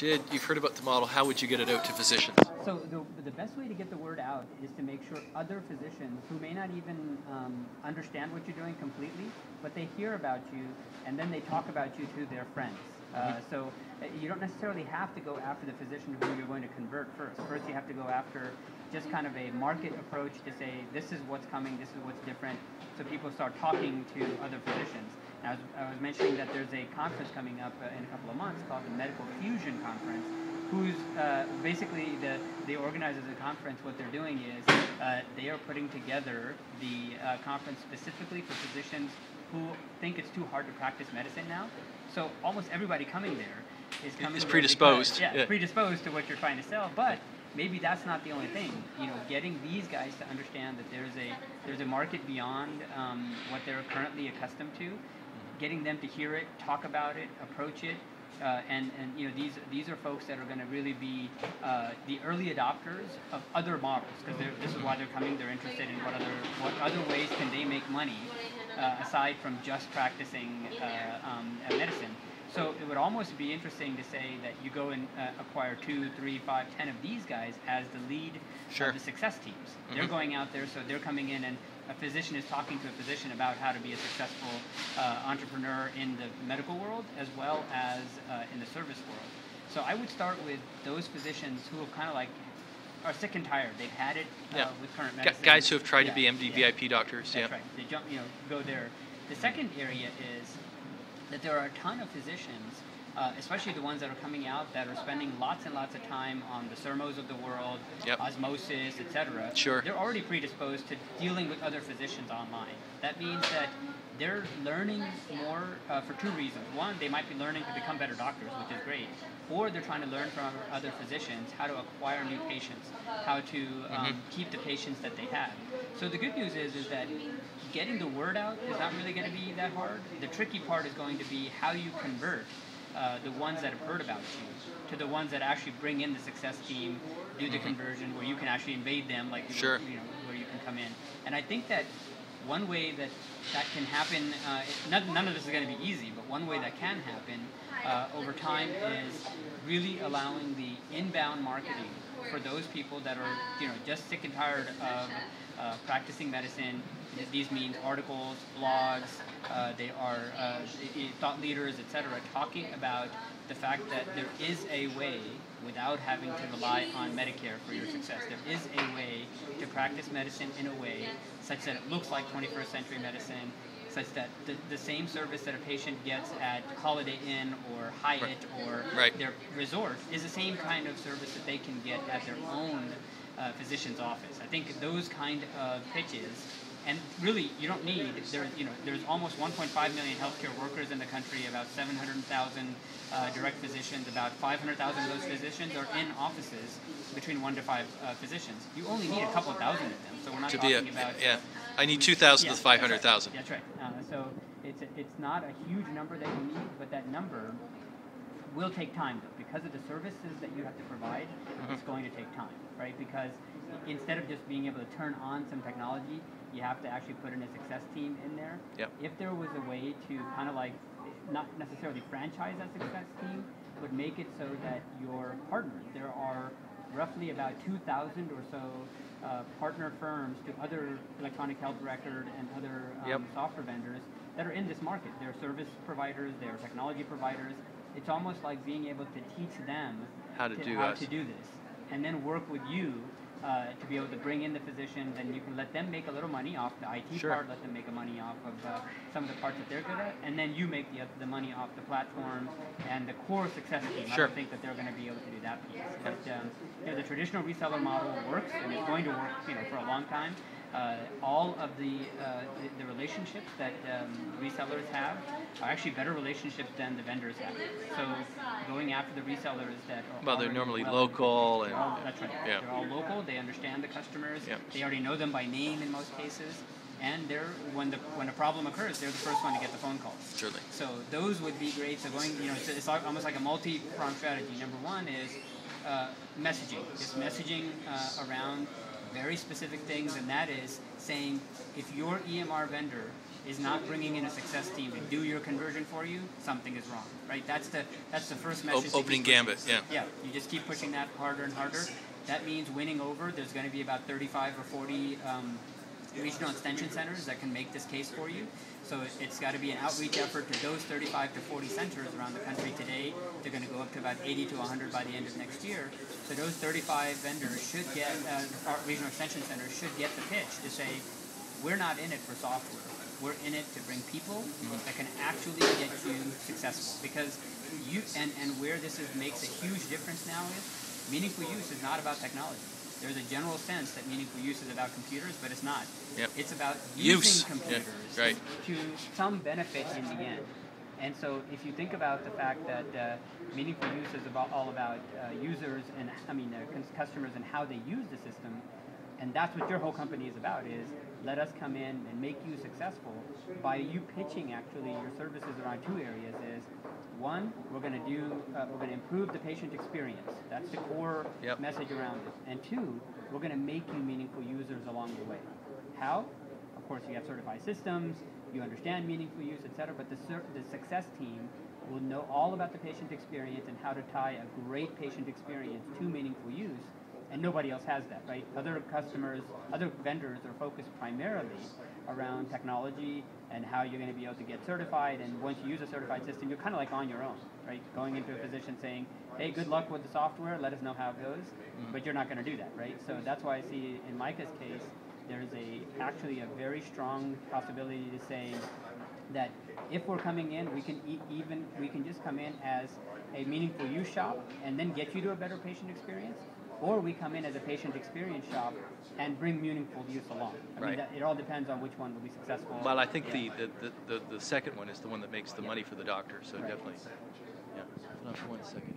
Jid, you've heard about the model. How would you get it out to physicians? So the best way to get the word out is to make sure other physicians who may not even understand what you're doing completely, but they hear about you and then they talk about you to their friends. So you don't necessarily have to go after the physician who you're going to convert first. First you have to go after just kind of a market approach to say, this is what's coming, this is what's different, so people start talking to other physicians. Now, I was mentioning that there's a conference coming up in a couple of months called the Medical Fusion Conference, who's basically the organizers of the conference. What they're doing is they are putting together the conference specifically for physicians who think it's too hard to practice medicine now. So almost everybody coming there is coming is there predisposed. because, predisposed to what you're trying to sell. But maybe that's not the only thing. You know, getting these guys to understand that there's a market beyond what they're currently accustomed to. Getting them to hear it, talk about it, approach it, and you know, these are folks that are going to really be the early adopters of other models, because this is why they're coming. They're interested in what other ways can they make money aside from just practicing medicine. So it would almost be interesting to say that you go and acquire 2, 3, 5, 10 of these guys as the lead of the success teams. Mm-hmm. They're going out there, so they're coming in, and a physician is talking to a physician about how to be a successful entrepreneur in the medical world as well as in the service world. So I would start with those physicians who have kind of like are sick and tired. They've had it with current medicine. Guys who have tried to be MD VIP doctors. That's right. They jump, go there. The second area is that there are a ton of physicians, especially the ones that are coming out, that are spending lots and lots of time on the Sermos of the world, Osmosis, etc. Sure. They're already predisposed to dealing with other physicians online. That means that they're learning more for two reasons. One, they might be learning to become better doctors, which is great, or they're trying to learn from other physicians how to acquire new patients, how to keep the patients that they have. So the good news is that getting the word out is not really going to be that hard. The tricky part is going to be how you convert the ones that have heard about you to the ones that actually bring in the success team, do the conversion, where you can actually invade them, like where you can come in. And I think that one way that can happen, none of this is going to be easy, but one way that can happen over time is really allowing the inbound marketing for those people that are just sick and tired of practicing medicine. These means articles, blogs, they are thought leaders, etc., talking about the fact that there is a way, without having to rely on Medicare for your success, there is a way to practice medicine in a way such that it looks like 21st century medicine, such that the same service that a patient gets at Holiday Inn or Hyatt or their resort is the same kind of service that they can get at their own physician's office. I think those kind of pitches. And really, you don't need, there's almost 1.5 million healthcare workers in the country, about 700,000 direct physicians, about 500,000 of those physicians are in offices between 1 to 5 physicians. You only need a couple thousand of them, so we're not talking about... I need 2,000 to 500,000. That's right. So it's not a huge number that you need, but that number will take time, though. Because of the services that you have to provide, it's going to take time, right? Because instead of just being able to turn on some technology, you have to actually put in a success team in there. If there was a way to kind of like, not necessarily franchise that success team, but make it so that your partners, there are roughly about 2,000 or so partner firms to other electronic health record and other software vendors that are in this market. They're service providers, they're technology providers. It's almost like being able to teach them how to do this, and then work with you to be able to bring in the physicians, and you can let them make a little money off the IT part, let them make a money off of some of the parts that they're good at, and then you make the money off the platform and the core success team. I don't think that they're going to be able to do that piece. But the traditional reseller model works, and it's going to work for a long time. All of the relationships that resellers have are actually better relationships than the vendors have. So going after the resellers that are they're normally local. That's right. They're all local. They understand the customers. They already know them by name in most cases. And when a problem occurs, they're the first one to get the phone call. Certainly. So those would be great. So going, it's almost like a multi-pronged strategy. Number one is messaging. It's messaging around very specific things, and that is saying if your EMR vendor is not bringing in a success team to do your conversion for you, something is wrong, right? That's the first message. Opening gambit, yeah. Yeah, you just keep pushing that harder and harder. That means winning over. There's going to be about 35 or 40 regional extension centers that can make this case for you. So it's got to be an outreach effort to those 35 to 40 centers around the country today. They're going to go up to about 80 to 100 by the end of next year. So those 35 vendors should get, our regional extension centers should get the pitch to say, we're not in it for software. We're in it to bring people that can actually get you successful. Because you, and where this makes a huge difference now is, meaningful use is not about technology. There's a general sense that meaningful use is about computers, but it's not. Yep. It's about using computers right. to some benefit in the end. And so if you think about the fact that meaningful use is all about users and, customers and how they use the system, and that's what your whole company is about, is let us come in and make you successful by you pitching actually your services around two areas is, one, we're going to improve the patient experience. That's the core message around it. And two, we're going to make you meaningful users along the way. How? Of course, you have certified systems, you understand meaningful use, etc. But the success team will know all about the patient experience and how to tie a great patient experience to meaningful use. And nobody else has that, right? Other customers, other vendors are focused primarily around technology and how you're going to be able to get certified. And once you use a certified system, you're kind of like on your own, right? Going into a physician saying, hey, good luck with the software, let us know how it goes. But you're not going to do that, right? So that's why I see in Micah's case, there's actually a very strong possibility to say that if we're coming in, we can just come in as a meaningful use shop and then get you to a better patient experience. Or we come in as a patient experience shop and bring meaningful use along. I mean, it all depends on which one will be successful. Well, I think the second one is the one that makes the money for the doctor. So definitely, yeah. Hold on for 1 second.